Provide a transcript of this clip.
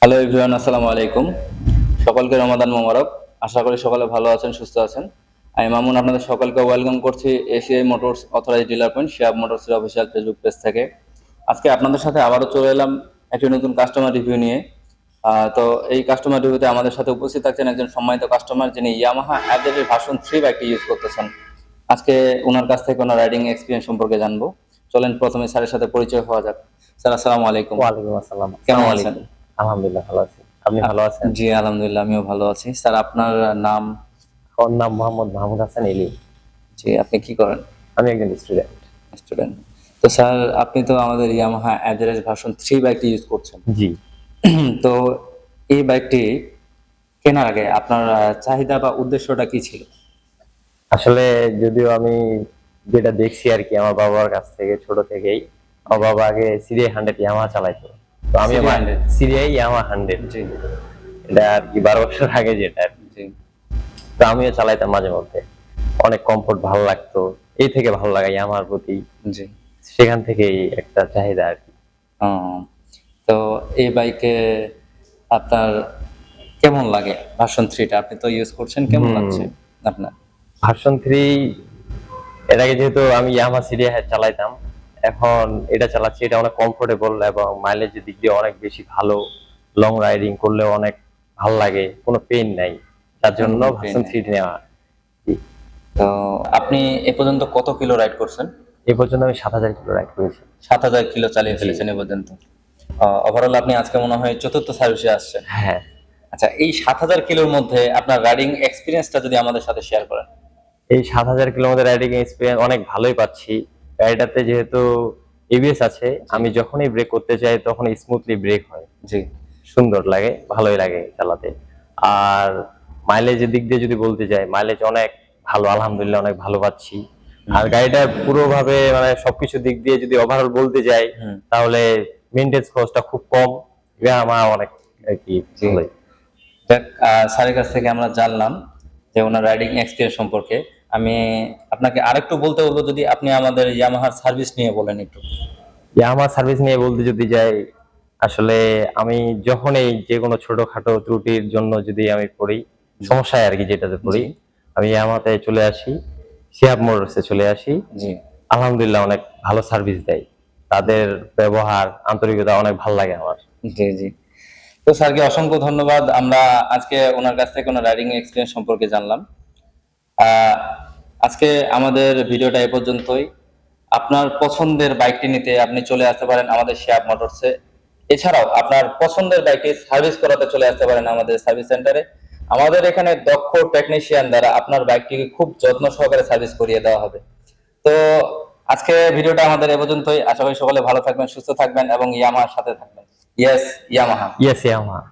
Hello everyone, আসসালামু আলাইকুম। সকলকে রমাদান মোবারক। আশা করি সকলে ভালো আছেন, সুস্থ আছেন। আমি মামুন আপনাদের সকলকে ওয়েলকাম করছি ACI Motors authorized dealer point Shihab মোটরসের অফিসিয়াল ফেসবুক পেজ থেকে। আজকে আপনাদের সাথে আবারও চলে এলাম একটি নতুন কাস্টমার রিভিউ নিয়ে। তো এই কাস্টমার রিভিউতে আমাদের সাথে উপস্থিত থাকছেন একজন সম্মানিত কাস্টমার, যিনি ইয়ামাহা অ্যাবজেটের ভার্সন 3 বাইকটি ইউজ করতেছেন। আজকে ওনার কাছ থেকে ওনার রাইডিং এক্সপিরিয়েন্স সম্পর্কে জানবো। চলেন প্রথমে স্যারের সাথে পরিচয় হওয়া যাক। স্যার, আসসালামু আলাইকুম। ওয়ালাইকুম আসসালাম। কেমন আসসালামু আছেন? আলাইকুম। আলহামদুলিল্লাহ ভালো আছি। আপনি ভালো আছেন? জি, আলহামদুলিল্লাহ আমিও ভালো আছি। স্যার, আপনার নাম? আমার নাম মোহাম্মদ মাহমুদ হাসান এলি। জি, আপনি কি করেন? আমি একজন স্টুডেন্ট। স্টুডেন্ট। তো স্যার, আপনি তো আমাদের ইয়ামাহা অ্যাভারেজ ভার্সন 3 বাইকটি ইউজ করছেন। জি। তো এই বাইকটি কেনার আগে আপনার চাহিদা বা উদ্দেশ্যটা কি ছিল? আসলে যদিও আমি যেটা দেখছি আর কি আমার বাবার কাছ থেকে ছোট থেকেই, আমার বাবা আগে সিরিয়া 100 ইয়ামাহা চালাইতো। তো আমি সিরিয়া আমার 100? সিরিয়া ইয়ামাহা 100, জি এটা আর কি 12 বছর আগে যেটা আর কি। জি। তো আমিও চালাইতাম মাঝে মধ্যে, অনেক কমফোর্ট ভালো লাগতো। এই থেকে ভালো লাগা ইয়ামাহার প্রতি, জি। সেখান থেকেই একটা চাহিদা আর কি। ও, তো এই বাইকে আপনার কেমন লাগে ভার্সন 3টা? আপনি তো ইউজ করছেন, কেমন লাগছে আপনার? ভার্সন 3 এর আগে যেহেতু আমি ইয়ামাহা সিরিয়া চালাইতাম, এখন এটা চালাচ্ছি, এটা অনেক কমফোর্টেবল এবং মাইলেজের দিক দিয়ে অনেক বেশি ভালো। লং রাইডিং করলেও অনেক ভালো লাগে, কোনো পেইন নাই, তার জন্য কোনো পেইন ভার্সন নেই। 3 নেওয়া। জি। তো আপনি এ পর্যন্ত কত কিলো রাইড করছেন? এ পর্যন্ত আমি 7,000 কিলো রাইড করেছি। 7,000 কিলো চালিয়ে জি। ফেলেছেন এ পর্যন্ত। ওভারঅল আপনি আজকে মনে হয় চতুর্থ সার্ভিসে আসছেন। হ্যাঁ, আচ্ছা, এই 7,000 কিলোর মধ্যে আপনার রাইডিং এক্সপিরিয়েন্সটা যদি আমাদের সাথে শেয়ার করেন। এই 7,000 কিলোমিটার রাইডিং এক্সপিরিয়েন্স অনেক ভালোই পাচ্ছি। গাড়িটাতে যেহেতু এবিএস আছে, আমি যখনই ব্রেক করতে চাই তখনই স্মুথলি ব্রেক হয়। জি সুন্দর লাগে, ভালোই লাগে চালাতে। আর মাইলেজের দিক দিয়ে যদি বলতে যাই, মাইলেজ অনেক ভালো, আলহামদুলিল্লাহ অনেক ভালো পাচ্ছি। আর গাড়িটা পুরোভাবে মানে সবকিছু দিক দিয়ে যদি ওভারঅল বলতে যাই, হুম। তাহলে মেইনটেন্স খরচটা খুব কম। এটা আমার অনেক আর কি জি। ভালোই। যাক, স্যারের কাছ থেকে আমরা জানলাম যে ওনার রাইডিং এক্সপিরিয়েন্স সম্পর্কে। আমি আপনাকে আরেকটু বলতে বলবো, যদি আপনি আমাদের ইয়ামাহার সার্ভিস নিয়ে বলেন একটু। আমার সার্ভিস নিয়ে বলতে যদি যাই, আসলে আমি যখনই যে কোনো ছোটখাটো ত্রুটির জন্য যদি আমি পড়ি, সমস্যায় আর কি যেটাতে জি পড়ি, আমি ইয়ামাহাতে চলে আসি, শিহাব মোটরসে চলে আসি। জি আলহামদুলিল্লাহ অনেক ভালো সার্ভিস দেয়। তাদের ব্যবহার, আন্তরিকতা অনেক ভালো লাগে আমার। জি জি। তো স্যারকে অসংখ্য ধন্যবাদ। আমরা আজকে ওনার কাছ থেকে ওনার রাইডিং এক্সপিরিয়েন্স সম্পর্কে জানলাম। আহ, আজকে আমাদের ভিডিওটা এ পর্যন্তই। আপনার পছন্দের বাইকটি নিতে আপনি চলে আসতে পারেন আমাদের শিহাব মোটরসে। এছাড়াও আপনার পছন্দের বাইকটি সার্ভিস করাতে চলে আসতে পারেন আমাদের সার্ভিস সেন্টারে। আমাদের এখানে দক্ষ টেকনিশিয়ান দ্বারা আপনার বাইকটিকে খুব যত্ন সহকারে সার্ভিস করিয়ে দেওয়া হবে। তো আজকে ভিডিওটা আমাদের এ পর্যন্তই। আশা করি সকলে ভালো থাকবেন, সুস্থ থাকবেন এবং ইয়ামাহার সাথে থাকবেন। Yes, Yamaha. Yes Yamaha.